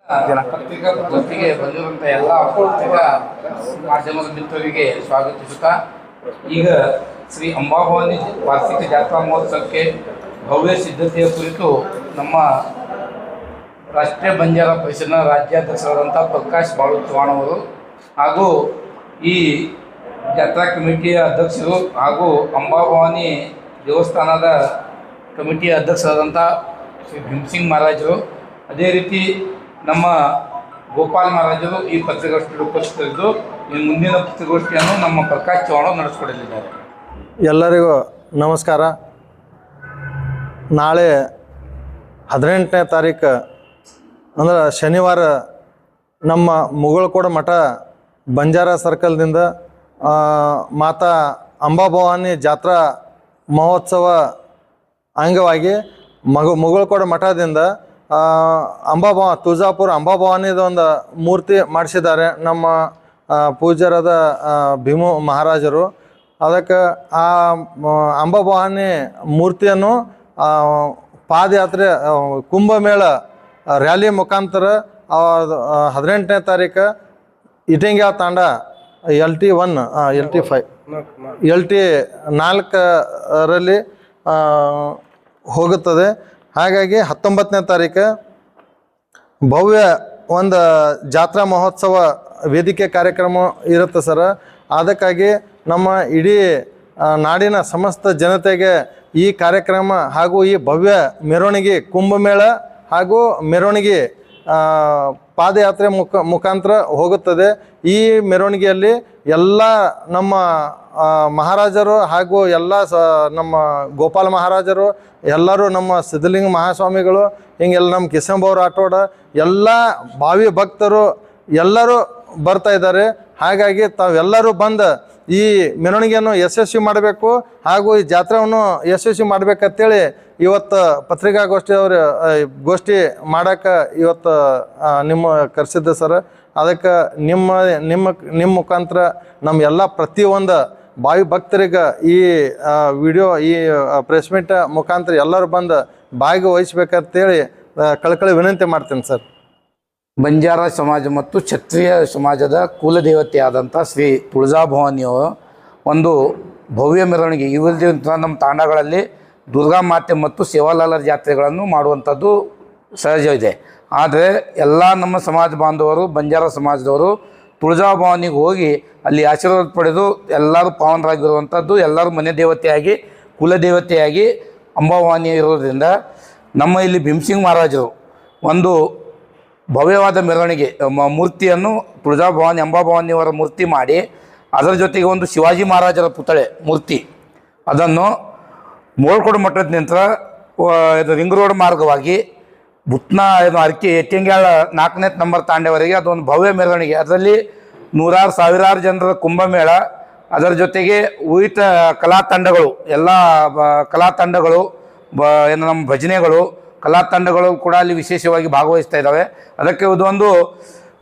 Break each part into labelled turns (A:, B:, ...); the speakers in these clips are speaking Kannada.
A: ಪತ್ರಿಕಾ ಪ್ರಶಸ್ತಿಗೆ ಬಂದಿರುವಂಥ ಎಲ್ಲ ಪತ್ರಿಕಾ ಮಾಧ್ಯಮದ ಮಿತ್ರರಿಗೆ ಸ್ವಾಗತಿಸುತ್ತಾ ಈಗ ಶ್ರೀ ಅಂಬಾಭವಾನಿ ವಾರ್ಷಿಕ ಜಾತ್ರಾ ಮಹೋತ್ಸವಕ್ಕೆ ಭವ್ಯ ಸಿದ್ಧತೆಯ ಕುರಿತು ನಮ್ಮ ರಾಷ್ಟ್ರೀಯ ಬಂಜಾರ ಪರಿಷತ್ನ ರಾಜ್ಯಾಧ್ಯಕ್ಷರಾದಂಥ ಪ್ರಕಾಶ್ ಬಾಳು ಚವ್ಹಾಣ್ ಅವರು ಹಾಗೂ ಈ ಜಾತ್ರಾ ಕಮಿಟಿಯ ಅಧ್ಯಕ್ಷರು ಹಾಗೂ ಅಂಬಾಭವಾನಿ ದೇವಸ್ಥಾನದ ಕಮಿಟಿಯ ಅಧ್ಯಕ್ಷರಾದಂಥ ಶ್ರೀ ಭೀಮಸಿಂಗ್ ಮಹಾರಾಜರು, ಅದೇ ರೀತಿ ನಮ್ಮ ಗೋಪಾಲ್ ಮಹಾರಾಜರು ಈ ಪತ್ರಿಕಾಗೋಷ್ಠಿಯಲ್ಲಿ ಉಪಸ್ಥಿತರಿದ್ದು ಈ ಮುಂದಿನ ಪತ್ರಿಕಾಗೋಷ್ಠಿಯನ್ನು ನಮ್ಮ ಪ್ರಕಾಶ್ ಚವ್ಹಾಣ್ ನಡೆಸಿಕೊಡಲಿದ್ದಾರೆ.
B: ಎಲ್ಲರಿಗೂ ನಮಸ್ಕಾರ. ನಾಳೆ 18ನೇ ತಾರೀಕು ಅಂದ್ರೆ ಶನಿವಾರ ನಮ್ಮ ಮುಗಳಕೋಡ ಮಠ ಬಂಜಾರ ಸರ್ಕಲ್ದಿಂದ ಮಾತಾ ಅಂಬಾಭವಾನಿ ಜಾತ್ರಾ ಮಹೋತ್ಸವ ಅಂಗವಾಗಿ ಮುಗಳಕೋಡ ಮಠದಿಂದ ತುಳಜಾಪುರ ಅಂಬಾಭವಾನಿದ ಒಂದು ಮೂರ್ತಿ ಮಾಡಿಸಿದ್ದಾರೆ ನಮ್ಮ ಪೂಜ್ಯರಾದ ಭೀಮು ಮಹಾರಾಜರು. ಅದಕ್ಕೆ ಆ ಅಂಬಾಭವಾನಿ ಮೂರ್ತಿಯನ್ನು ಪಾದಯಾತ್ರೆ ಕುಂಭಮೇಳ ರ್ಯಾಲಿ ಮುಖಾಂತರ 18ನೇ ತಾರೀಕು ಇಟಂಗ್ಯಾಳ ತಾಂಡ LT1 LT5 LT4ರಲ್ಲಿ ಹೋಗುತ್ತದೆ. ಹಾಗಾಗಿ 19ನೇ ತಾರೀಕು ಭವ್ಯ ಒಂದು ಜಾತ್ರಾ ಮಹೋತ್ಸವ ವೇದಿಕೆ ಕಾರ್ಯಕ್ರಮ ಇರುತ್ತೆ ಸರ್. ಅದಕ್ಕಾಗಿ ನಮ್ಮ ಇಡೀ ನಾಡಿನ ಸಮಸ್ತ ಜನತೆಗೆ ಈ ಕಾರ್ಯಕ್ರಮ ಹಾಗೂ ಈ ಭವ್ಯ ಮೆರವಣಿಗೆ ಕುಂಭಮೇಳ ಹಾಗೂ ಮೆರವಣಿಗೆ ಪಾದಯಾತ್ರೆ ಮುಖಾಂತರ ಹೋಗುತ್ತದೆ. ಈ ಮೆರವಣಿಗೆಯಲ್ಲಿ ಎಲ್ಲ ನಮ್ಮ ಮಹಾರಾಜರು ಹಾಗೂ ಎಲ್ಲ ನಮ್ಮ ಗೋಪಾಲ ಮಹಾರಾಜರು, ಎಲ್ಲರೂ ನಮ್ಮ ಸಿದ್ಧಲಿಂಗ ಮಹಾಸ್ವಾಮಿಗಳು, ಹಿಂಗೆಲ್ಲ ನಮ್ಮ ಕಿಸಂಬ ರಾಠೋಡ ಎಲ್ಲ ಭಾವಿ ಭಕ್ತರು ಎಲ್ಲರೂ ಬರ್ತಾ ಇದ್ದಾರೆ. ಹಾಗಾಗಿ ತಾವೆಲ್ಲರೂ ಬಂದು ಈ ಮೆರವಣಿಗೆಯನ್ನು ಯಶಸ್ವಿ ಮಾಡಬೇಕು ಹಾಗೂ ಈ ಜಾತ್ರೆಯನ್ನು ಯಶಸ್ವಿ ಮಾಡಬೇಕಂತೇಳಿ ಇವತ್ತು ಪತ್ರಿಕಾಗೋಷ್ಠಿಯವರು ಗೋಷ್ಠಿ ಮಾಡೋಕ್ಕೆ ಇವತ್ತು ನಿಮ್ಮ ಕರೆಸಿದ್ದೆ ಸರ್. ಅದಕ್ಕೆ ನಿಮ್ಮ ಮುಖಾಂತರ ನಮ್ಮ ಎಲ್ಲ ಪ್ರತಿಯೊಂದು ಭಾವಿ ಭಕ್ತರಿಗೆ ಈ ವಿಡಿಯೋ ಈ ಪ್ರೆಸ್ ಮೀಟ್ ಮುಖಾಂತರ ಎಲ್ಲರೂ ಬಂದು ಭಾಗವಹಿಸ್ಬೇಕಂತೇಳಿ ಕಳಕಳಿ ವಿನಂತಿ ಮಾಡ್ತೀನಿ ಸರ್.
A: ಬಂಜಾರ ಸಮಾಜ ಮತ್ತು ಕ್ಷತ್ರಿಯ ಸಮಾಜದ ಕುಲದೇವತೆಯಾದಂಥ ಶ್ರೀ ತುಳಜಾಭವಾನಿಯ ಒಂದು ಭವ್ಯ ಮೆರವಣಿಗೆ ಇವತ್ತಿನ ನಮ್ಮ ತಾಂಡಗಳಲ್ಲಿ ದುರ್ಗಾ ಮಾತೆ ಮತ್ತು ಸೇವಾಲಾಲರ ಜಾತ್ರೆಗಳನ್ನು ಮಾಡುವಂಥದ್ದು ಸಹಜವಿದೆ. ಆದರೆ ಎಲ್ಲ ನಮ್ಮ ಸಮಾಜ ಬಾಂಧವರು ಬಂಜಾರ ಸಮಾಜದವರು ತುಳಜಾಭವಾನಿಗೆ ಹೋಗಿ ಅಲ್ಲಿ ಆಶೀರ್ವಾದ ಪಡೆದು ಎಲ್ಲರೂ ಪಾವನರಾಗಿರುವಂಥದ್ದು, ಎಲ್ಲರೂ ಮನೆ ದೇವತೆಯಾಗಿ ಕುಲದೇವತೆಯಾಗಿ ಅಂಬಾಭವಾನಿ ಇರೋದ್ರಿಂದ ನಮ್ಮ ಇಲ್ಲಿ ಭೀಮಸಿಂಗ್ ಮಹಾರಾಜರು ಒಂದು ಭವ್ಯವಾದ ಮೆರವಣಿಗೆ ಮೂರ್ತಿಯನ್ನು ತುಳಜಾಭವಾನಿ ಅಂಬಾಭವಾನಿಯವರ ಮೂರ್ತಿ ಮಾಡಿ ಅದರ ಜೊತೆಗೆ ಒಂದು ಶಿವಾಜಿ ಮಹಾರಾಜರ ಪುತ್ಥಳಿ ಮೂರ್ತಿ ಅದನ್ನು ಮುಗಳಕೋಡ ಮಠದ ನಂತರ ಇದು ರಿಂಗ್ ರೋಡ್ ಮಾರ್ಗವಾಗಿ ಬುತ್ನ ಅರಕೆ ಎಟ್ಟಂಗ್ಯಾಳ 4ನೇ ನಂಬರ್ ತಾಂಡೆವರೆಗೆ ಅದೊಂದು ಭವ್ಯ ಮೆರವಣಿಗೆ. ಅದರಲ್ಲಿ ನೂರಾರು ಸಾವಿರಾರು ಜನರ ಕುಂಭಮೇಳ, ಅದರ ಜೊತೆಗೆ ವಿವಿಧ ಕಲಾ ತಂಡಗಳು ಎಲ್ಲ ಕಲಾ ತಂಡಗಳು ಏನು ನಮ್ಮ ಭಜನೆಗಳು ಕಲಾ ತಂಡಗಳು ಕೂಡ ಅಲ್ಲಿ ವಿಶೇಷವಾಗಿ ಭಾಗವಹಿಸ್ತಾ ಇದ್ದಾವೆ. ಅದಕ್ಕೆ ಇದೊಂದು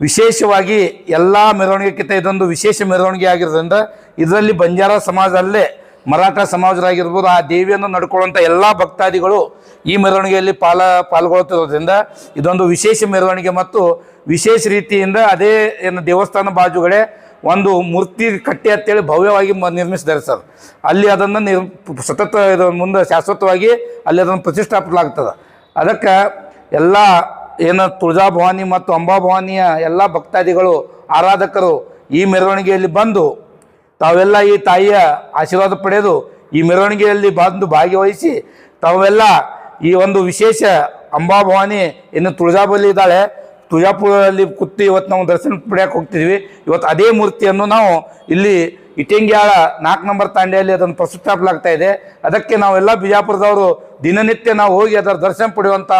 A: ವಿಶೇಷವಾಗಿ ಎಲ್ಲ ಮೆರವಣಿಗೆಕ್ಕಿಂತ ಇದೊಂದು ವಿಶೇಷ ಮೆರವಣಿಗೆ ಆಗಿರೋದ್ರಿಂದ ಇದರಲ್ಲಿ ಬಂಜಾರ ಸಮಾಜದಲ್ಲೇ ಮರಾಠ ಸಮಾಜರಾಗಿರ್ಬೋದು ಆ ದೇವಿಯನ್ನು ನಡ್ಕೊಳ್ಳುವಂಥ ಎಲ್ಲ ಭಕ್ತಾದಿಗಳು ಈ ಮೆರವಣಿಗೆಯಲ್ಲಿ ಪಾಲ್ಗೊಳ್ತಿರೋದ್ರಿಂದ ಇದೊಂದು ವಿಶೇಷ ಮೆರವಣಿಗೆ ಮತ್ತು ವಿಶೇಷ ರೀತಿಯಿಂದ ಅದೇ ಏನು ದೇವಸ್ಥಾನ ಬಾಜುಗಡೆ ಒಂದು ಮೂರ್ತಿ ಕಟ್ಟಿ ಅಂತೇಳಿ ಭವ್ಯವಾಗಿ ನಿರ್ಮಿಸಿದ್ದಾರೆ ಸರ್. ಅಲ್ಲಿ ಅದನ್ನು ಸತತ ಇದು ಮುಂದೆ ಶಾಶ್ವತವಾಗಿ ಅಲ್ಲಿ ಅದನ್ನು ಪ್ರತಿಷ್ಠಾಪಿಸಲಾಗ್ತದೆ. ಅದಕ್ಕೆ ಎಲ್ಲ ಏನು ತುಳಜಾಭವಾನಿ ಮತ್ತು ಅಂಬಾಭವಾನಿಯ ಎಲ್ಲ ಭಕ್ತಾದಿಗಳು ಆರಾಧಕರು ಈ ಮೆರವಣಿಗೆಯಲ್ಲಿ ಬಂದು ತಾವೆಲ್ಲ ಈ ತಾಯಿಯ ಆಶೀರ್ವಾದ ಪಡೆದು ಈ ಮೆರವಣಿಗೆಯಲ್ಲಿ ಬಂದು ಭಾಗವಹಿಸಿ ತಾವೆಲ್ಲ ಈ ಒಂದು ವಿಶೇಷ ಅಂಬಾಭವಾನಿ ಏನು ತುಳಜಾಬಲ್ಲಿ ಇದ್ದಾಳೆ, ತುಳಜಾಪುರದಲ್ಲಿ ಕೂತು ಇವತ್ತು ನಾವು ದರ್ಶನ ಪಡೆಯೋಕೆ ಹೋಗ್ತಿದ್ವಿ. ಇವತ್ತು ಅದೇ ಮೂರ್ತಿಯನ್ನು ನಾವು ಇಲ್ಲಿ ಇಟಂಗ್ಯಾಳ 4 ನಂಬರ್ ತಾಂಡೆಯಲ್ಲಿ ಅದನ್ನು ಪ್ರತಿಷ್ಠಾಪಿಸಲಾಗ್ತಾ ಇದೆ. ಅದಕ್ಕೆ ನಾವೆಲ್ಲ ಬಿಜಾಪುರದವರು ದಿನನಿತ್ಯ ನಾವು ಹೋಗಿ ಅದರ ದರ್ಶನ ಪಡೆಯುವಂಥ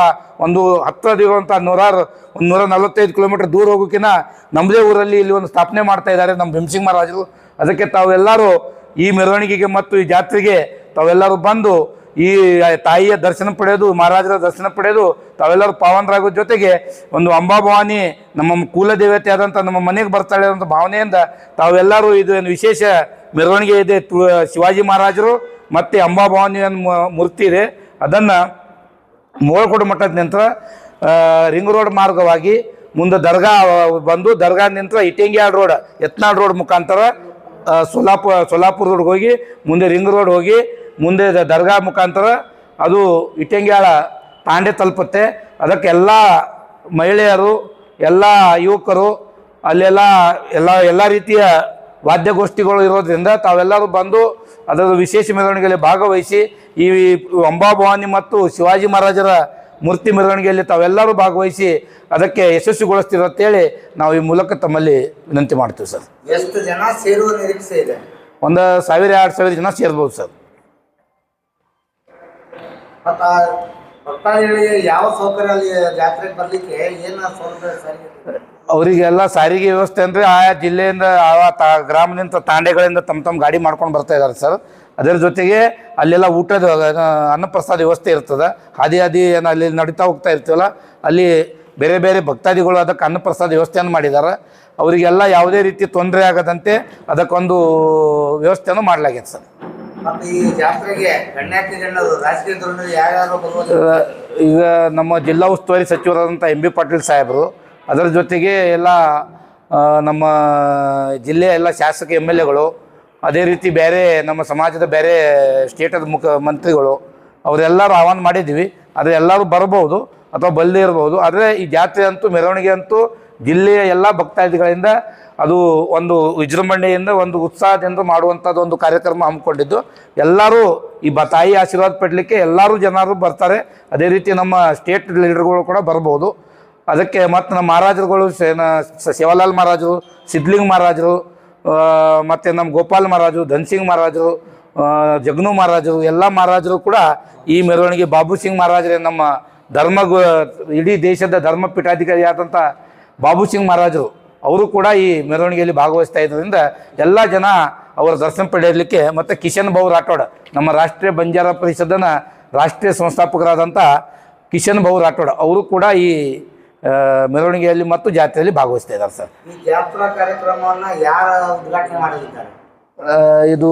A: ಒಂದು ಹತ್ತಿರದಿರುವಂಥ 145 ಕಿಲೋಮೀಟರ್ ದೂರ ಹೋಗೋಕ್ಕಿಂತ ನಮ್ಮದೇ ಊರಲ್ಲಿ ಇಲ್ಲಿ ಒಂದು ಸ್ಥಾಪನೆ ಮಾಡ್ತಾ ಇದ್ದಾರೆ ನಮ್ಮ ಭೀಮಸಿಂಗ್ ಮಹಾರಾಜರು. ಅದಕ್ಕೆ ತಾವೆಲ್ಲರೂ ಈ ಮೆರವಣಿಗೆಗೆ ಮತ್ತು ಈ ಜಾತ್ರೆಗೆ ತಾವೆಲ್ಲರೂ ಬಂದು ಈ ತಾಯಿಯ ದರ್ಶನ ಪಡೆಯೋದು, ಮಹಾರಾಜರ ದರ್ಶನ ಪಡೆಯೋದು ತಾವೆಲ್ಲರೂ ಪಾವನರಾಗೋ ಜೊತೆಗೆ ಒಂದು ಅಂಬಾಭವಾನಿ ನಮ್ಮ ಕುಲದೇವತೆ ಆದಂಥ ನಮ್ಮ ಮನೆಗೆ ಬರ್ತಾಳೆ ಅಂತ ಭಾವನೆಯಿಂದ ತಾವೆಲ್ಲರೂ ಇದು ಏನು ವಿಶೇಷ ಮೆರವಣಿಗೆ ಇದೆ. ಶಿವಾಜಿ ಮಹಾರಾಜರು ಮತ್ತು ಅಂಬಾಭವಾನಿ ಮೂರ್ತಿ ಇದೆ, ಅದನ್ನು ಮುಗಳಕೋಡ ಮಠದ ನಂತರ ರಿಂಗ್ ರೋಡ್ ಮಾರ್ಗವಾಗಿ ಮುಂದೆ ದರ್ಗಾ ಬಂದು ದರ್ಗಾ ನಿಂತರ ಇಟಂಗ್ಯಾಳ್ ರೋಡ್ ಯತ್ನಾಳ್ ರೋಡ್ ಮುಖಾಂತರ ಸೊಲ್ಲಾಪುರ ರೋಡ್ಗೆ ಹೋಗಿ ಮುಂದೆ ರಿಂಗ್ ರೋಡ್ ಹೋಗಿ ಮುಂದೆ ದರ್ಗಾ ಮುಖಾಂತರ ಅದು ಇಟಂಗ್ಯಾಳ ತಾಂಡೆ ತಲುಪುತ್ತೆ. ಅದಕ್ಕೆ ಎಲ್ಲ ಮಹಿಳೆಯರು, ಎಲ್ಲ ಯುವಕರು ಅಲ್ಲೆಲ್ಲ ಎಲ್ಲ ರೀತಿಯ ವಾದ್ಯಗೋಷ್ಠಿಗಳು ಇರೋದ್ರಿಂದ ತಾವೆಲ್ಲರೂ ಬಂದು ಅದರ ವಿಶೇಷ ಮೆರವಣಿಗೆಯಲ್ಲಿ ಭಾಗವಹಿಸಿ ಈ ಅಂಬಾಭವಾನಿ ಮತ್ತು ಶಿವಾಜಿ ಮಹಾರಾಜರ ಮೂರ್ತಿ ಮೆರವಣಿಗೆಯಲ್ಲಿ ತಾವೆಲ್ಲರೂ ಭಾಗವಹಿಸಿ ಅದಕ್ಕೆ ಯಶಸ್ವಿಗೊಳಿಸ್ತೀರಂತೇಳಿ ನಾವು ಈ ಮೂಲಕ ತಮ್ಮಲ್ಲಿ ವಿನಂತಿ ಮಾಡ್ತೀವಿ ಸರ್.
C: ಎಷ್ಟು ಜನ ಸೇರುವ ನಿರೀಕ್ಷೆ ಇದೆ?
A: 1,000-2,000 ಜನ ಸೇರ್ಬೋದು ಸರ್.
C: ಭಕ್ತಾದಿಗಳಿಗೆ ಯಾವ ಸೌಕರ್ಯ ಅಲ್ಲಿ ಜಾತ್ರೆಗೆ ಬರ್ಲಿಕ್ಕೆ ಏನು ಸೌಲಭ್ಯ ಸಾರಿಗೆ?
A: ಅವರಿಗೆಲ್ಲ ಸಾರಿಗೆ ವ್ಯವಸ್ಥೆ ಅಂದರೆ ಆಯಾ ಜಿಲ್ಲೆಯಿಂದ ಗ್ರಾಮದಿಂದ ತಾಂಡೆಗಳಿಂದ ತಮ್ಮ ಗಾಡಿ ಮಾಡ್ಕೊಂಡು ಬರ್ತಾ ಇದ್ದಾರೆ ಸರ್. ಅದರ ಜೊತೆಗೆ ಅಲ್ಲೆಲ್ಲ ಊಟದ ಅನ್ನಪ್ರಸಾದ ವ್ಯವಸ್ಥೆ ಇರ್ತದೆ. ಹಾದಿ ಏನು ಅಲ್ಲಿ ನಡೀತಾ ಹೋಗ್ತಾ ಇರ್ತೀವಲ್ಲ ಅಲ್ಲಿ ಬೇರೆ ಬೇರೆ ಭಕ್ತಾದಿಗಳು ಅದಕ್ಕೆ ಅನ್ನಪ್ರಸಾದ ವ್ಯವಸ್ಥೆಯನ್ನು ಮಾಡಿದ್ದಾರೆ. ಅವರಿಗೆಲ್ಲ ಯಾವುದೇ ರೀತಿ ತೊಂದರೆ ಆಗದಂತೆ ಅದಕ್ಕೊಂದು ವ್ಯವಸ್ಥೆಯನ್ನು ಮಾಡಲಾಗಿದೆ ಸರ್.
C: ಮತ್ತು ಈ ಜಾತ್ರೆಗೆ ಗಣ್ಯಾತಿ ಗಣ್ಯರು ರಾಜಕೀಯ ಧೋರಣೆ ಯಾರ್ಯಾರು ಬರ್ಬೋದು?
A: ಈಗ ನಮ್ಮ ಜಿಲ್ಲಾ ಉಸ್ತುವಾರಿ ಸಚಿವರಾದಂಥ MB ಪಾಟೀಲ್ ಸಾಹೇಬರು, ಅದರ ಜೊತೆಗೆ ಎಲ್ಲ ನಮ್ಮ ಜಿಲ್ಲೆಯ ಎಲ್ಲ ಶಾಸಕ MLAಗಳು, ಅದೇ ರೀತಿ ಬೇರೆ ನಮ್ಮ ಸಮಾಜದ ಬೇರೆ ಸ್ಟೇಟದ ಮಂತ್ರಿಗಳು ಅವರೆಲ್ಲರೂ ಆಹ್ವಾನ ಮಾಡಿದ್ದೀವಿ. ಆದರೆ ಎಲ್ಲರೂ ಬರ್ಬೋದು ಅಥವಾ ಬಲ್ಲದೇ ಇರ್ಬೋದು. ಆದರೆ ಈ ಜಾತ್ರೆ ಅಂತೂ ಮೆರವಣಿಗೆ ಅಂತೂ ಜಿಲ್ಲೆಯ ಎಲ್ಲ ಭಕ್ತಾದಿಗಳಿಂದ ಅದು ಒಂದು ವಿಜೃಂಭಣೆಯಿಂದ ಒಂದು ಉತ್ಸಾಹದಿಂದ ಮಾಡುವಂಥದ್ದು ಒಂದು ಕಾರ್ಯಕ್ರಮ ಹಮ್ಮಿಕೊಂಡಿದ್ದು. ಎಲ್ಲರೂ ಈ ತಾಯಿ ಆಶೀರ್ವಾದ ಪಡಲಿಕ್ಕೆ ಎಲ್ಲರೂ ಜನರು ಬರ್ತಾರೆ. ಅದೇ ರೀತಿ ನಮ್ಮ ಸ್ಟೇಟ್ ಲೀಡರ್ಗಳು ಕೂಡ ಬರ್ಬೋದು. ಅದಕ್ಕೆ ಮತ್ತು ನಮ್ಮ ಮಹಾರಾಜರುಗಳು ಸೇವಾಲಾಲ್ ಮಹಾರಾಜರು, ಸಿದ್ಲಿಂಗ ಮಹಾರಾಜರು, ಮತ್ತು ನಮ್ಮ ಗೋಪಾಲ್ ಮಹಾರಾಜರು, ಧನ್ಸಿಂಗ್ ಮಹಾರಾಜರು, ಜಗನು ಮಹಾರಾಜರು, ಎಲ್ಲ ಮಹಾರಾಜರು ಕೂಡ ಈ ಮೆರವಣಿಗೆ, ಬಾಬು ಸಿಂಗ್ ಮಹಾರಾಜರೇ ನಮ್ಮ ಇಡೀ ದೇಶದ ಧರ್ಮ ಪೀಠಾಧಿಕಾರಿಯಾದಂಥ ಬಾಬು ಸಿಂಗ್ ಮಹಾರಾಜರು ಅವರು ಕೂಡ ಈ ಮೆರವಣಿಗೆಯಲ್ಲಿ ಭಾಗವಹಿಸ್ತಾ ಇದ್ದರಿಂದ ಎಲ್ಲ ಜನ ಅವರ ದರ್ಶನ ಪಡೆಯಲಿಕ್ಕೆ, ಮತ್ತು ಕಿಶನ್ ಭಾऊ ರಾಠೋಡ್ ನಮ್ಮ ರಾಷ್ಟ್ರೀಯ ಬಂಜಾರ ಪರಿಷದನ ರಾಷ್ಟ್ರೀಯ ಸಂಸ್ಥಾಪಕರಾದಂಥ ಕಿಶನ್ ಭಾऊ ರಾಠೋಡ್ ಅವರು ಕೂಡ ಈ ಮೆರವಣಿಗೆಯಲ್ಲಿ ಮತ್ತು ಜಾತ್ರೆಯಲ್ಲಿ ಭಾಗವಹಿಸ್ತಾ ಇದ್ದಾರೆ ಸರ್.
C: ಈ ಜಾತ್ರಾ ಕಾರ್ಯಕ್ರಮವನ್ನು ಯಾರು ಉದ್ಘಾಟನೆ ಮಾಡಲಿದ್ದಾರೆ?
A: ಇದು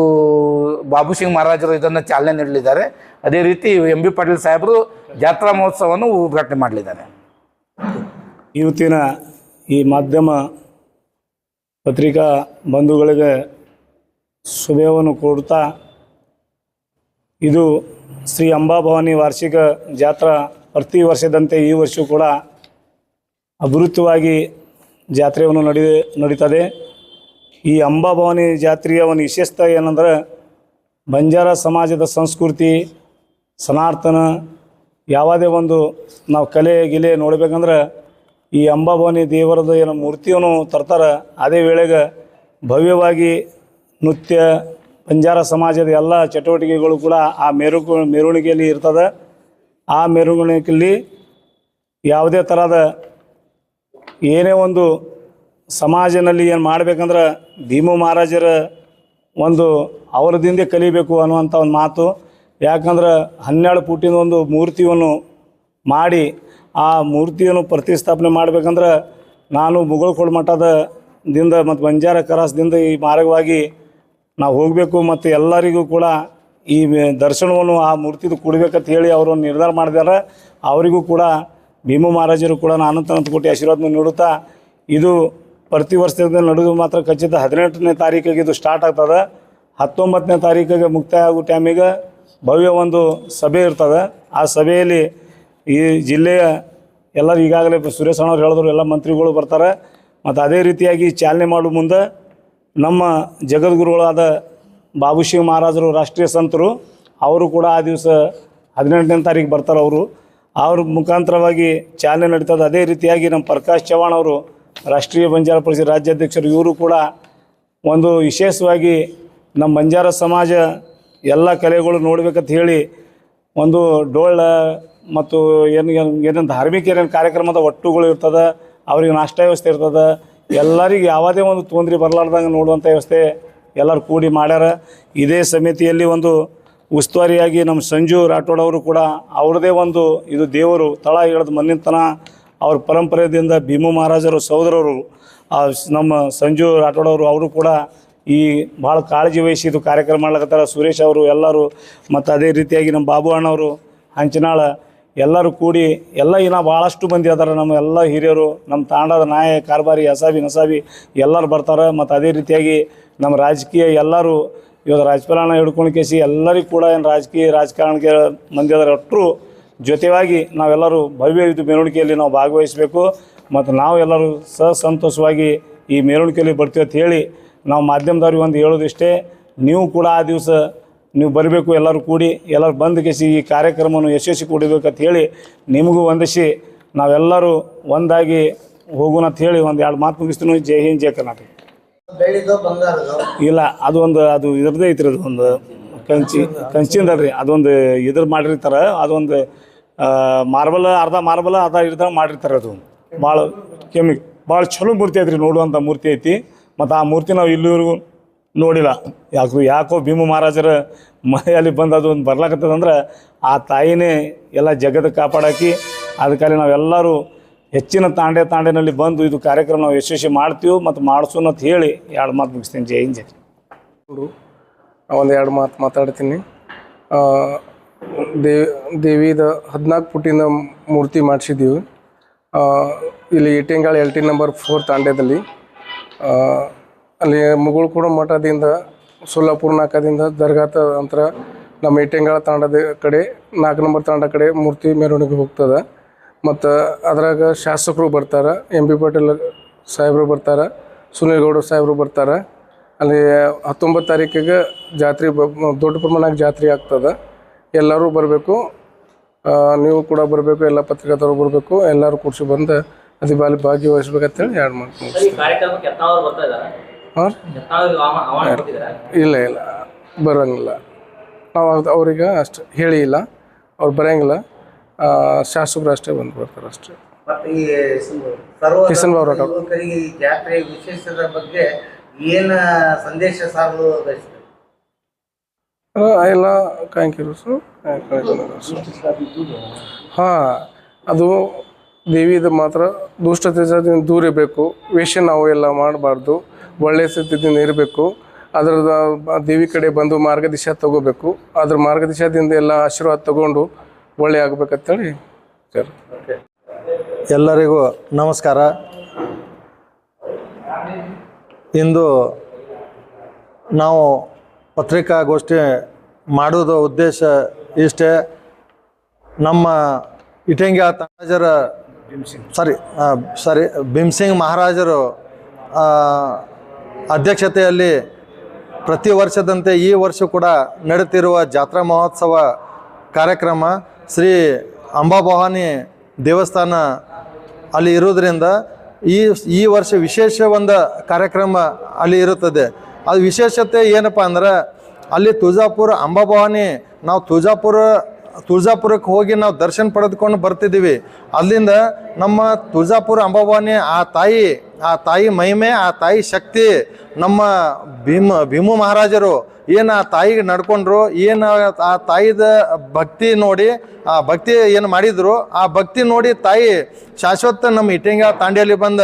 A: ಬಾಬು ಸಿಂಗ್ ಮಹಾರಾಜರು ಇದನ್ನು ಚಾಲನೆ ನೀಡಲಿದ್ದಾರೆ. ಅದೇ ರೀತಿ MB ಪಾಟೀಲ್ ಸಾಹೇಬರು ಜಾತ್ರಾ ಮಹೋತ್ಸವವನ್ನು ಉದ್ಘಾಟನೆ ಮಾಡಲಿದ್ದಾರೆ.
D: ಇವತ್ತಿನ ಈ ಮಾಧ್ಯಮ ಪತ್ರಿಕಾ ಬಂಧುಗಳಿಗೆ ಶುಭವನ್ನು ಕೋರುತ್ತಾ, ಇದು ಶ್ರೀ ಅಂಬಾಭವಾನಿ ವಾರ್ಷಿಕ ಜಾತ್ರಾ ಪ್ರತಿ ವರ್ಷದಂತೆ ಈ ವರ್ಷವೂ ಕೂಡ ಅಭಿವೃದ್ಧವಾಗಿ ಜಾತ್ರೆಯನ್ನು ನಡೀತದೆ. ಈ ಅಂಬಾಭವಾನಿ ಜಾತ್ರೆಯ ಒಂದು ವಿಶೇಷತೆ ಏನಂದ್ರೆ, ಬಂಜಾರ ಸಮಾಜದ ಸಂಸ್ಕೃತಿ ಸನಾತನ ಯಾವುದೇ ಒಂದು ನಾವು ಕಲೆ ಗಿಲೆ ನೋಡಬೇಕಂದ್ರೆ ಈ ಅಂಬಾಭವಾನಿ ದೇವರದ ಏನೋ ಮೂರ್ತಿಯನ್ನು ತರ್ತಾರೆ. ಅದೇ ವೇಳೆಗೆ ಭವ್ಯವಾಗಿ ನೃತ್ಯ, ಬಂಜಾರ ಸಮಾಜದ ಎಲ್ಲ ಚಟುವಟಿಕೆಗಳು ಕೂಡ ಆ ಮೆರವಣಿಗೆಯಲ್ಲಿ ಇರ್ತದೆ. ಆ ಮೆರವಣಿಗೆಯಲ್ಲಿ ಯಾವುದೇ ಥರದ ಏನೇ ಒಂದು ಸಮಾಜದಲ್ಲಿ ಏನು ಮಾಡಬೇಕಂದ್ರೆ ಭೀಮು ಮಹಾರಾಜರ ಒಂದು ಅವರದಿಂದ ಕಲಿಬೇಕು ಅನ್ನುವಂಥ ಒಂದು ಮಾತು. ಯಾಕಂದ್ರೆ 12 ಫೂಟಿನ ಒಂದು ಮೂರ್ತಿಯನ್ನು ಮಾಡಿ ಆ ಮೂರ್ತಿಯನ್ನು ಪ್ರತಿಷ್ಠಾಪನೆ ಮಾಡಬೇಕಂದ್ರೆ ನಾನು ಮುಗಳಕೋಡ ಮಠದಿಂದ ಮತ್ತು ಬಂಜಾರ ಕರಾಸದಿಂದ ಈ ಮಾರ್ಗವಾಗಿ ನಾವು ಹೋಗಬೇಕು ಮತ್ತು ಎಲ್ಲರಿಗೂ ಕೂಡ ಈ ದರ್ಶನವನ್ನು ಆ ಮೂರ್ತಿದು ಕೊಡಬೇಕಂತ ಹೇಳಿ ಅವರು ನಿರ್ಧಾರ ಮಾಡಿದ್ದಾರೆ. ಅವರಿಗೂ ಕೂಡ ಭೀಮು ಮಹಾರಾಜರು ಕೂಡ ಅನಂತ ಕೋಟಿ ಆಶೀರ್ವಾದ ನೀಡುತ್ತಾ, ಇದು ಪ್ರತಿ ವರ್ಷದಿಂದ ನಡೆದು ಮಾತ್ರ ಖಚಿತ 18ನೇ ತಾರೀಕಿಗೆ ಇದು ಸ್ಟಾರ್ಟ್ ಆಗ್ತದೆ. 19ನೇ ತಾರೀಕಿಗೆ ಮುಕ್ತಾಯ ಆಗೋ ಟೈಮಿಗೆ ಭವ್ಯ ಒಂದು ಸಭೆ ಇರ್ತದೆ. ಆ ಸಭೆಯಲ್ಲಿ ಈ ಜಿಲ್ಲೆಯ ಎಲ್ಲರೂ ಈಗಾಗಲೇ ಸುರೇಶ್ ಅಣ್ಣವ್ರು ಹೇಳಿದ್ರು, ಎಲ್ಲ ಮಂತ್ರಿಗಳು ಬರ್ತಾರೆ. ಮತ್ತು ಅದೇ ರೀತಿಯಾಗಿ ಚಾಲನೆ ಮಾಡುವ ಮುಂದೆ ನಮ್ಮ ಜಗದ್ಗುರುಗಳಾದ ಬಾಬು ಸಿಂಗ್ ಮಹಾರಾಜರು ರಾಷ್ಟ್ರೀಯ ಸಂತರು ಅವರು ಕೂಡ ಆ ದಿವಸ 18ನೇ ತಾರೀಕು ಬರ್ತಾರೆ. ಅವ್ರ ಮುಖಾಂತರವಾಗಿ ಚಾಲನೆ ನಡೀತದೆ. ಅದೇ ರೀತಿಯಾಗಿ ನಮ್ಮ ಪ್ರಕಾಶ್ ಚವ್ಹಾಣ್ ಅವರು ರಾಷ್ಟ್ರೀಯ ಬಂಜಾರ ಪರಿಷತ್ ರಾಜ್ಯಾಧ್ಯಕ್ಷರು, ಇವರು ಕೂಡ ಒಂದು ವಿಶೇಷವಾಗಿ ನಮ್ಮ ಬಂಜಾರ ಸಮಾಜ ಎಲ್ಲ ಕಲೆಗಳು ನೋಡಬೇಕಂತ ಹೇಳಿ ಒಂದು ಡೋಳ ಮತ್ತು ಏನೇನು ಧಾರ್ಮಿಕ ಏನೇನು ಕಾರ್ಯಕ್ರಮದ ಒಟ್ಟುಗಳು ಇರ್ತದೆ, ಅವ್ರಿಗೆ ನಾಷ್ಟ ವ್ಯವಸ್ಥೆ ಇರ್ತದೆ. ಎಲ್ಲರಿಗೆ ಯಾವುದೇ ಒಂದು ತೊಂದರೆ ಬರಲಾರ್ದಂಗೆ ನೋಡುವಂಥ ವ್ಯವಸ್ಥೆ ಎಲ್ಲರೂ ಕೂಡಿ ಮಾಡ್ಯಾರ. ಇದೇ ಸಮಿತಿಯಲ್ಲಿ ಒಂದು ಉಸ್ತುವಾರಿಯಾಗಿ ನಮ್ಮ ಸಂಜು ರಾಠೋಡ್ ಅವರು ಕೂಡ ಅವ್ರದ್ದೇ ಒಂದು ಇದು ದೇವರು ತಳ ಇಳಿದ ಮಣ್ಣಿನ ಅವ್ರ ಪರಂಪರೆಯಿಂದ ಭೀಮು ಮಹಾರಾಜರು ಸಹೋದರರು ನಮ್ಮ ಸಂಜು ರಾಠೋಡ್ ಅವರು ಕೂಡ ಈ ಭಾಳ ಕಾಳಜಿ ವಹಿಸಿ ಇದು ಕಾರ್ಯಕ್ರಮ ಮಾಡ್ಲಕತ್ತಾರ. ಸುರೇಶ್ ಅವರು ಎಲ್ಲರೂ ಮತ್ತು ಅದೇ ರೀತಿಯಾಗಿ ನಮ್ಮ ಬಾಬು ಅಣ್ಣವರು ಹಂಚಿನಾಳ ಎಲ್ಲರೂ ಕೂಡಿ ಎಲ್ಲ ಇನ್ನು ಭಾಳಷ್ಟು ಮಂದಿ ಅದಾರ, ನಮ್ಮ ಎಲ್ಲ ಹಿರಿಯರು, ನಮ್ಮ ತಾಂಡದ ನಾಯ ಕಾರ್ಬಾರಿ ಅಸಾಬಿ ನಸಾಬಿ ಎಲ್ಲರೂ ಬರ್ತಾರೆ. ಮತ್ತು ಅದೇ ರೀತಿಯಾಗಿ ನಮ್ಮ ರಾಜಕೀಯ ಎಲ್ಲರೂ ಇವಾಗ ರಾಜಕಾರಣ ಹಿಡ್ಕೊಂಡು ಕೇಸಿ ಎಲ್ಲರಿಗೂ ಕೂಡ ಏನು ರಾಜಕಾರಣಕ್ಕೆ ಮಂದಿ ಅದರ ಒಟ್ಟರು ಜೊತೆಯಾಗಿ ನಾವೆಲ್ಲರೂ ಭವ್ಯ ಇದು ಮೆರವಣಿಗೆಯಲ್ಲಿ ನಾವು ಭಾಗವಹಿಸಬೇಕು. ಮತ್ತು ನಾವು ಎಲ್ಲರೂ ಸಂತೋಷವಾಗಿ ಈ ಮೆರವಣಿಗೆಯಲ್ಲಿ ಬರ್ತೀವಿ ಅಂತ ಹೇಳಿ ನಾವು ಮಾಧ್ಯಮದವ್ರಿಗೆ ಒಂದು ಹೇಳೋದಿಷ್ಟೇ, ನೀವು ಕೂಡ ಆ ದಿವಸ ನೀವು ಬರಬೇಕು, ಎಲ್ಲರೂ ಕೂಡಿ ಎಲ್ಲರೂ ಬಂದು ಕೇಸಿ ಈ ಕಾರ್ಯಕ್ರಮವನ್ನು ಯಶಸ್ವಿ ಕೊಡಬೇಕಂತ ಹೇಳಿ ನಿಮಗೂ ವಂದಿಸಿ ನಾವೆಲ್ಲರೂ ಒಂದಾಗಿ ಹೋಗೋಣ ಅಂತ ಹೇಳಿ ಒಂದು 2 ಮಾತು ಮುಗಿಸ್ತೀನಿ. ಜೈ ಹಿಂದ್, ಜೈ ಕರ್ನಾಟಕ.
C: ಬೆಳ್ಳಿದು ಬಂಗಾರದು
D: ಇಲ್ಲ, ಅದು ಇದ್ರದ್ದೇ ಐತ್ರಿ, ಅದು ಒಂದು ಕಂಚಿಂದಲ್ರಿ, ಅದೊಂದು ಮಾಡಿರ್ತಾರೆ, ಅದೊಂದು ಮಾರ್ಬಲ್, ಅರ್ಧ ಮಾರ್ಬಲ್ ಅರ್ಧ ಇರ್ದ ಮಾಡಿರ್ತಾರೆ. ಅದು ಭಾಳ ಚಲೋ ಮೂರ್ತಿ ಐತ್ರಿ, ನೋಡುವಂಥ ಮೂರ್ತಿ ಐತಿ. ಮತ್ತು ಆ ಮೂರ್ತಿ ನಾವು ಇಲ್ಲಿವರೆಗೂ ನೋಡಿಲ್ಲ. ಯಾಕೋ ಭೀಮ ಮಹಾರಾಜರ ಮನೆಯಲ್ಲಿ ಬಂದು ಅದು ಒಂದು ಬರ್ಲಾಕತ್ತದಂದ್ರೆ ಆ ತಾಯಿನೇ ಎಲ್ಲ ಜಗತ್ತು ಕಾಪಾಡಾಕಿ. ಅದಕ್ಕಾಗಿ ನಾವೆಲ್ಲರೂ ಹೆಚ್ಚಿನ ತಾಂಡೆನಲ್ಲಿ ಬಂದು ಇದು ಕಾರ್ಯಕ್ರಮ ನಾವು ಯಶಸ್ವಿ ಮಾಡ್ತೀವಿ ಮತ್ತು ಮಾಡಿಸೋಣ ಅಂತ ಹೇಳಿ 2 ಮಾತು ಮುಗಿಸ್ತೀನಿ. ಜೈ ಹಿಂದ್, ಜೈ.
E: ಒಂದು 2 ಮಾತು ಮಾತಾಡ್ತೀನಿ. ದೇವಿದ 14 ಫುಟಿನ ಮೂರ್ತಿ ಮಾಡಿಸಿದ್ದೀವಿ ಇಲ್ಲಿ ಇಟ್ಟಿಂಗಾಳ LT ನಂಬರ್ 4 ತಾಂಡ್ಯದಲ್ಲಿ. ಅಲ್ಲಿ ಮುಗುಳ್ಕೂಡು ಮಠದಿಂದ ಸೋಲಾಪುರ ನಾಕದಿಂದ ದರ್ಗಾತ ಅಂತರ ನಮ್ಮ ಇಟ್ಟಿಂಗಾಳ ತಾಂಡದ ಕಡೆ 4 ನಂಬರ್ ತಾಂಡ ಕಡೆ ಮೂರ್ತಿ ಮೆರವಣಿಗೆ ಹೋಗ್ತದೆ. ಮತ್ತು ಅದ್ರಾಗ ಶಾಸಕರು ಬರ್ತಾರೆ, MB ಪಾಟೀಲ್ ಸಾಹೇಬರು ಬರ್ತಾರೆ, ಸುನೀಲ್ ಗೌಡ ಸಾಹೇಬರು ಬರ್ತಾರೆ. ಅಲ್ಲಿ 19 ತಾರೀಕಿಗೆ ಜಾತ್ರೆ ದೊಡ್ಡ ಪ್ರಮಾಣಕ್ಕೆ ಜಾತ್ರೆ ಆಗ್ತದೆ. ಎಲ್ಲರೂ ಬರಬೇಕು, ನೀವು ಕೂಡ ಬರಬೇಕು, ಎಲ್ಲ ಪತ್ರಿಕಾದವರು ಬರಬೇಕು, ಎಲ್ಲರೂ ಕೂಡಿಸಿ ಬಂದು ಅಲ್ಲಿ ಭಾಗವಹಿಸ್ಬೇಕಂತೇಳಿ 2 ಮಾತು ಹಾಂ. ಇಲ್ಲ ಬರೋಂಗಿಲ್ಲ, ನಾವು ಅವ್ರಿಗೆ ಅಷ್ಟು ಹೇಳಿ ಇಲ್ಲ, ಅವ್ರು ಬರೋಂಗಿಲ್ಲ, ಶಾಸಕರು ಅಷ್ಟೇ ಬಂದು ಬರ್ತಾರೆ ಅಷ್ಟೇ.
C: ಈ
E: ಕಿಸನ್ ಬಾಬು
C: ಯುವಕರಿಗೆ ಈ ಜಾತ್ರೆ ವಿಶೇಷದ ಬಗ್ಗೆ ಏನು ಸಂದೇಶ ಸಾರಲು ಬಯಸ್ತಾರೆ?
E: ಎಲ್ಲ ಕಾಂಕಿರು ಹಾಂ, ಅದು ದೇವಿದ ಮಾತ್ರ ದುಷ್ಟತೆಯಿಂದ ದೂರ ಇರಬೇಕು, ವೇಷ ನಾವು ಎಲ್ಲ ಮಾಡಬಾರ್ದು, ಒಳ್ಳೆಯ ಸ್ಥಿತಿಯಿಂದ ಇರಬೇಕು. ಅದರದ ದೇವಿ ಕಡೆ ಬಂದು ಮಾರ್ಗದಿಶಾ ತಗೋಬೇಕು. ಅದ್ರ ಮಾರ್ಗದಿಶಾದಿಂದ ಎಲ್ಲ ಆಶೀರ್ವಾದ ತಗೊಂಡು ಒಳ್ಳೆ ಆಗ್ಬೇಕಂತೇಳಿ ಸರ್.
B: ಎಲ್ಲರಿಗೂ ನಮಸ್ಕಾರ. ಇಂದು ನಾವು ಪತ್ರಿಕಾಗೋಷ್ಠಿ ಮಾಡೋದು ಉದ್ದೇಶ ಇಷ್ಟೇ. ನಮ್ಮ ಇಟಂಗ್ಯಾಳ ತಾಂಡಾಜರ ಭೀಮಸಿಂಗ್ ಮಹಾರಾಜರು ಅಧ್ಯಕ್ಷತೆಯಲ್ಲಿ ಪ್ರತಿ ವರ್ಷದಂತೆ ಈ ವರ್ಷ ಕೂಡ ನಡೆಯುತ್ತಿರುವ ಜಾತ್ರಾ ಮಹೋತ್ಸವ ಕಾರ್ಯಕ್ರಮ ಶ್ರೀ ಅಂಬಾಭವಾನಿ ದೇವಸ್ಥಾನ ಅಲ್ಲಿ ಇರೋದ್ರಿಂದ ಈ ವರ್ಷ ವಿಶೇಷ ಒಂದು ಕಾರ್ಯಕ್ರಮ ಅಲ್ಲಿ ಇರುತ್ತದೆ. ಅದು ವಿಶೇಷತೆ ಏನಪ್ಪ ಅಂದ್ರೆ ಅಲ್ಲಿ ತುಳಜಾಪುರ ಅಂಬಾಭವಾನಿ, ನಾವು ತುಳಜಾಪುರಕ್ಕೆ ಹೋಗಿ ನಾವು ದರ್ಶನ ಪಡೆದುಕೊಂಡು ಬರ್ತಿದ್ದೀವಿ. ಅಲ್ಲಿಂದ ನಮ್ಮ ತುಳಜಾಪುರ ಅಂಬಾಭವಾನಿ ಆ ತಾಯಿ ಮಹಿಮೆ, ಆ ತಾಯಿ ಶಕ್ತಿ, ನಮ್ಮ ಭೀಮು ಮಹಾರಾಜರು ಏನು ಆ ತಾಯಿಗೆ ನಡ್ಕೊಂಡ್ರು, ಏನು ಆ ತಾಯಿದ ಭಕ್ತಿ ನೋಡಿ, ಆ ಭಕ್ತಿ ಏನು ಮಾಡಿದ್ರು, ಆ ಭಕ್ತಿ ನೋಡಿ ತಾಯಿ ಶಾಶ್ವತ ನಮ್ಮ ಇಟ್ಟಿಂಗಾಳ ತಾಂಡಿಯಲ್ಲಿ ಬಂದ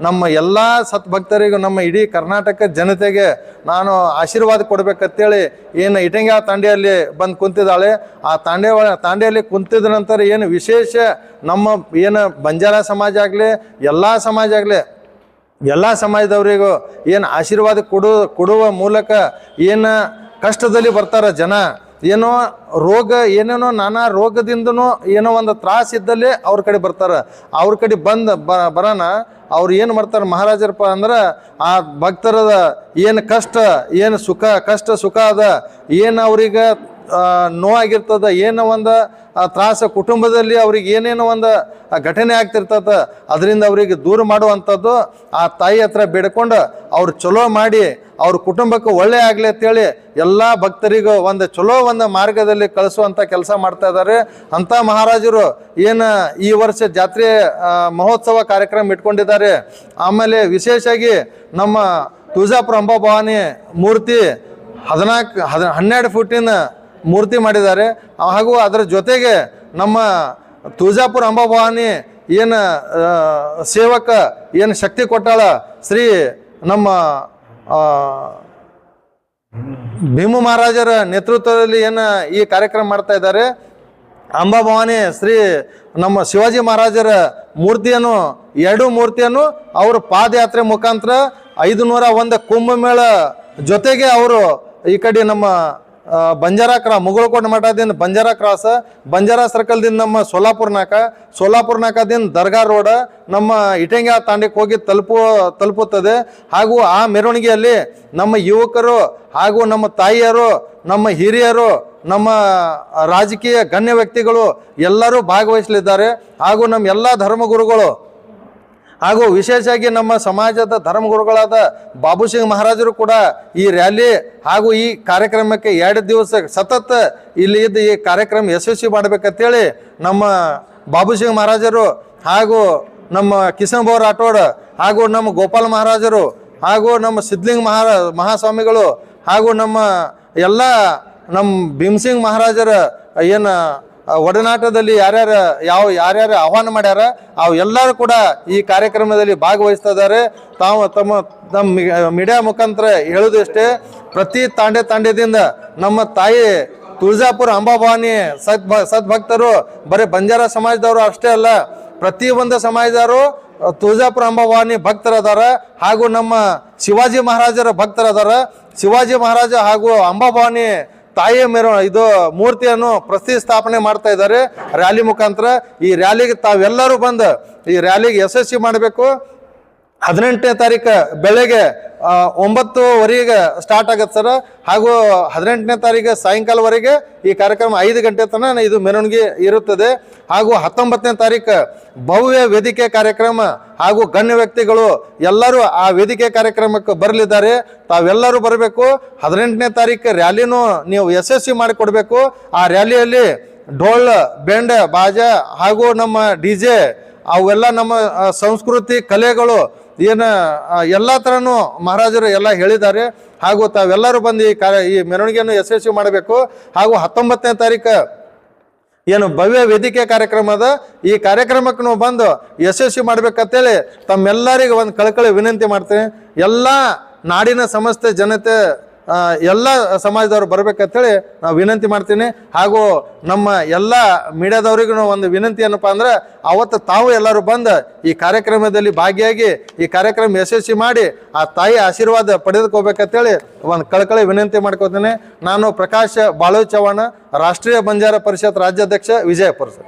B: ನಮ್ಮ ಎಲ್ಲ ಸತ್ಭಕ್ತರಿಗೂ, ನಮ್ಮ ಇಡೀ ಕರ್ನಾಟಕ ಜನತೆಗೆ ನಾನು ಆಶೀರ್ವಾದ ಕೊಡ್ಬೇಕಂತೇಳಿ ಏನು ಇಟ್ಟಿಂಗಾಳ ತಾಂಡಿಯಲ್ಲಿ ಬಂದು ಕುಂತಿದ್ದಾಳೆ. ಆ ತಾಂಡಿಯಲ್ಲಿ ಕುಂತಿದ ನಂತರ ಏನು ವಿಶೇಷ ನಮ್ಮ ಏನು ಬಂಜಾರ ಸಮಾಜ ಆಗಲಿ, ಎಲ್ಲ ಸಮಾಜದವರಿಗೂ ಏನು ಆಶೀರ್ವಾದ ಕೊಡುವ ಮೂಲಕ ಏನು ಕಷ್ಟದಲ್ಲಿ ಬರ್ತಾರೆ ಜನ, ಏನೋ ಏನೇನೋ ನಾನಾ ರೋಗದಿಂದನೂ ಏನೋ ಒಂದು ತ್ರಾಸ ಇದ್ದಲ್ಲಿ ಅವ್ರ ಕಡೆ ಬರ್ತಾರೆ. ಅವ್ರ ಕಡೆ ಬರೋಣ ಅವ್ರು ಏನು ಮಾಡ್ತಾರೆ ಮಹಾರಾಜರಪ್ಪ ಅಂದ್ರೆ ಆ ಭಕ್ತರದ ಏನು ಏನು ಕಷ್ಟ ಸುಖ ಅದ, ಏನು ಅವ್ರಿಗೆ ನೋವಾಗಿರ್ತದ, ಏನೋ ಒಂದು ತ್ರಾಸ ಕುಟುಂಬದಲ್ಲಿ ಅವ್ರಿಗೆ ಏನೇನೋ ಒಂದು ಘಟನೆ ಆಗ್ತಿರ್ತದ, ಅದರಿಂದ ಅವರಿಗೆ ದೂರ ಮಾಡುವಂಥದ್ದು ಆ ತಾಯಿ ಹತ್ರ ಬೇಡ್ಕೊಂಡು ಅವ್ರು ಚಲೋ ಮಾಡಿ ಅವ್ರ ಕುಟುಂಬಕ್ಕೆ ಒಳ್ಳೆ ಆಗಲಿ ಅಂತೇಳಿ ಎಲ್ಲ ಭಕ್ತರಿಗೂ ಒಂದು ಚಲೋ ಒಂದು ಮಾರ್ಗದಲ್ಲಿ ಕಳಿಸುವಂಥ ಕೆಲಸ ಮಾಡ್ತಾ ಇದ್ದಾರೆ. ಅಂಥ ಮಹಾರಾಜರು ಏನು ಈ ವರ್ಷ ಜಾತ್ರೆ ಮಹೋತ್ಸವ ಕಾರ್ಯಕ್ರಮ ಇಟ್ಕೊಂಡಿದ್ದಾರೆ. ಆಮೇಲೆ ವಿಶೇಷವಾಗಿ ನಮ್ಮ ತುಳಜಾಪುರ ಅಂಬಾಭವಾನಿ ಮೂರ್ತಿ 12 ಫುಟಿನ ಮೂರ್ತಿ ಮಾಡಿದ್ದಾರೆ. ಹಾಗೂ ಅದರ ಜೊತೆಗೆ ನಮ್ಮ ತುಳಜಾಪುರ ಅಂಬಾಭವಾನಿ ಏನು ಸೇವಕ ಏನು ಶಕ್ತಿ ಕೊಟ್ಟಾಳ ಶ್ರೀ ನಮ್ಮ ಭೀಮು ಮಹಾರಾಜರ ನೇತೃತ್ವದಲ್ಲಿ ಏನು ಈ ಕಾರ್ಯಕ್ರಮ ಮಾಡ್ತಾ ಇದ್ದಾರೆ. ಅಂಬಾಭವಾನಿ ಶ್ರೀ ನಮ್ಮ ಶಿವಾಜಿ ಮಹಾರಾಜರ ಮೂರ್ತಿಯನ್ನು 2 ಮೂರ್ತಿಯನ್ನು ಅವರು ಪಾದಯಾತ್ರೆ ಮುಖಾಂತರ 501 ಕುಂಭಮೇಳ ಜೊತೆಗೆ ಅವರು ಈ ಕಡೆ ನಮ್ಮ ಬಂಜಾರಾ ಮುಗಳಕೋಟೆ ಮಠದಿಂದ ಬಂಜಾರಾ ಕ್ರಾಸ್, ಬಂಜಾರಾ ಸರ್ಕಲ್ದಿಂದ ನಮ್ಮ ಸೋಲಾಪುರ ನಾಕದಿಂದ ದರ್ಗಾ ರೋಡ್ ನಮ್ಮ ಇಟಂಗ್ಯಾಳ ತಾಂಡಕ್ಕೆ ಹೋಗಿ ತಲುಪುತ್ತದೆ. ಹಾಗೂ ಆ ಮೆರವಣಿಗೆಯಲ್ಲಿ ನಮ್ಮ ಯುವಕರು ಹಾಗೂ ನಮ್ಮ ತಾಯಿಯರು, ನಮ್ಮ ಹಿರಿಯರು, ನಮ್ಮ ರಾಜಕೀಯ ಗಣ್ಯ ವ್ಯಕ್ತಿಗಳು ಎಲ್ಲರೂ ಭಾಗವಹಿಸಲಿದ್ದಾರೆ. ಹಾಗೂ ನಮ್ಮ ಎಲ್ಲ ಧರ್ಮಗುರುಗಳು ಹಾಗೂ ವಿಶೇಷವಾಗಿ ನಮ್ಮ ಸಮಾಜದ ಧರ್ಮಗುರುಗಳಾದ ಬಾಬು ಸಿಂಗ್ ಮಹಾರಾಜರು ಕೂಡ ಈ ರ್ಯಾಲಿ ಹಾಗೂ ಈ ಕಾರ್ಯಕ್ರಮಕ್ಕೆ 2 ದಿವಸ ಸತತ ಇಲ್ಲಿ ಇದ್ದು ಈ ಕಾರ್ಯಕ್ರಮ ಯಶಸ್ವಿ ಮಾಡಬೇಕಂತೇಳಿ ನಮ್ಮ ಬಾಬು ಸಿಂಗ್ ಮಹಾರಾಜರು ಹಾಗೂ ನಮ್ಮ ಕಿಸನ್ ಬೋರ್ ರಾಠೋಡ್ ಹಾಗೂ ನಮ್ಮ ಗೋಪಾಲ್ ಮಹಾರಾಜರು ಹಾಗೂ ನಮ್ಮ ಸಿದ್ಧಲಿಂಗ ಮಹಾಸ್ವಾಮಿಗಳು ಹಾಗೂ ನಮ್ಮ ಎಲ್ಲ ನಮ್ಮ ಭೀಮಸಿಂಗ್ ಮಹಾರಾಜರ ಏನು ಒಡನಾಟದಲ್ಲಿ ಯಾರ್ಯಾರು ಆಹ್ವಾನ ಮಾಡ್ಯಾರ ಎಲ್ಲರೂ ಕೂಡ ಈ ಕಾರ್ಯಕ್ರಮದಲ್ಲಿ ಭಾಗವಹಿಸ್ತಾ ಇದ್ದಾರೆ. ತಮ್ಮ ಮೀಡಿಯಾ ಮುಖಾಂತರ ಹೇಳೋದು ಇಷ್ಟೇ, ಪ್ರತಿ ತಾಂಡ್ಯದಿಂದ ನಮ್ಮ ತಾಯಿ ತುಳಜಾಪುರ ಅಂಬಾಭವಾನಿ ಸದ್ಭಕ್ತರು ಬರೀ ಬಂಜಾರ ಸಮಾಜದವರು ಅಷ್ಟೇ ಅಲ್ಲ, ಪ್ರತಿಯೊಂದು ಸಮಾಜದವರು ತುಳಜಾಪುರ ಅಂಬಾಭವಾನಿ ಭಕ್ತರದಾರ. ಹಾಗೂ ನಮ್ಮ ಶಿವಾಜಿ ಮಹಾರಾಜರ ಭಕ್ತರದಾರ. ಶಿವಾಜಿ ಮಹಾರಾಜ ಹಾಗೂ ಅಂಬಾಭವಾನಿ ತಾಯಿಯ ಇದು ಮೂರ್ತಿಯನ್ನು ಪ್ರತಿಷ್ಠಾಪನೆ ಮಾಡ್ತಾ ಇದ್ದಾರೆ ರ್ಯಾಲಿ ಮುಖಾಂತರ. ಈ ರ್ಯಾಲಿಗೆ ತಾವೆಲ್ಲರೂ ಬಂದು ಈ ರ್ಯಾಲಿಗೆ ಯಶಸ್ವಿ ಮಾಡಬೇಕು. 18ನೇ ತಾರೀಕು ಬೆಳಗ್ಗೆ 9:00 ಸ್ಟಾರ್ಟ್ ಆಗತ್ತೆ ಸರ್. ಹಾಗೂ 18ನೇ ತಾರೀಕು ಸಾಯಂಕಾಲವರೆಗೆ ಈ ಕಾರ್ಯಕ್ರಮ 5 ಗಂಟೆ ತನಕ ಇದು ಮೆರವಣಿಗೆ ಇರುತ್ತದೆ. ಹಾಗೂ 19ನೇ ತಾರೀಕು ಭವ್ಯ ವೇದಿಕೆ ಕಾರ್ಯಕ್ರಮ ಹಾಗೂ ಗಣ್ಯ ವ್ಯಕ್ತಿಗಳು ಎಲ್ಲರೂ ಆ ವೇದಿಕೆ ಕಾರ್ಯಕ್ರಮಕ್ಕೆ ಬರಲಿದ್ದಾರೆ. ತಾವೆಲ್ಲರೂ ಬರಬೇಕು. 18ನೇ ತಾರೀಕು ರ್ಯಾಲಿನೂ ನೀವು ಯಶಸ್ವಿ ಮಾಡಿಕೊಡ್ಬೇಕು. ಆ ರ್ಯಾಲಿಯಲ್ಲಿ ಢೋಲ್ ಬೆಂಡ ಬಾಜಾ ಹಾಗೂ ನಮ್ಮ DJ ಅವೆಲ್ಲ ನಮ್ಮ ಸಂಸ್ಕೃತಿ ಕಲೆಗಳು ಏನು ಎಲ್ಲ ಥರನೂ ಮಹಾರಾಜರು ಎಲ್ಲ ಹೇಳಿದ್ದಾರೆ. ಹಾಗೂ ತಾವೆಲ್ಲರೂ ಬಂದು ಈ ಮೆರವಣಿಗೆಯನ್ನು ಯಶಸ್ವಿ ಮಾಡಬೇಕು. ಹಾಗೂ 19ನೇ ತಾರೀಕು ಏನು ಭವ್ಯ ವೇದಿಕೆ ಕಾರ್ಯಕ್ರಮ ಅದ, ಈ ಕಾರ್ಯಕ್ರಮಕ್ಕೆ ನಾವು ಬಂದು ಯಶಸ್ವಿ ಮಾಡ್ಬೇಕಂತೇಳಿ ತಮ್ಮೆಲ್ಲರಿಗೆ ಒಂದು ಕಳಕಳಿ ವಿನಂತಿ ಮಾಡ್ತೀನಿ. ಎಲ್ಲ ನಾಡಿನ ಸಮಸ್ತ ಜನತೆ ಎಲ್ಲ ಸಮಾಜದವರು ಬರ್ಬೇಕಂತೇಳಿ ನಾವು ವಿನಂತಿ ಮಾಡ್ತೀನಿ. ಹಾಗೂ ನಮ್ಮ ಎಲ್ಲ ಮೀಡಿಯಾದವ್ರಿಗೂ ಒಂದು ವಿನಂತಿ ಏನಪ್ಪ ಅಂದ್ರೆ, ಅವತ್ತು ತಾವು ಎಲ್ಲರೂ ಬಂದು ಈ ಕಾರ್ಯಕ್ರಮದಲ್ಲಿ ಭಾಗಿಯಾಗಿ ಈ ಕಾರ್ಯಕ್ರಮ ಯಶಸ್ವಿ ಮಾಡಿ ಆ ತಾಯಿ ಆಶೀರ್ವಾದ ಪಡೆದುಕೋಬೇಕಂತೇಳಿ ಒಂದು ಕಳಕಳಿ ವಿನಂತಿ ಮಾಡ್ಕೋತೀನಿ. ನಾನು ಪ್ರಕಾಶ್ ಬಾಳು ಚವ್ಹಾಣ, ರಾಷ್ಟ್ರೀಯ ಬಂಜಾರ ಪರಿಷತ್ ರಾಜ್ಯಾಧ್ಯಕ್ಷ, ವಿಜಯಪುರ ಸರ್.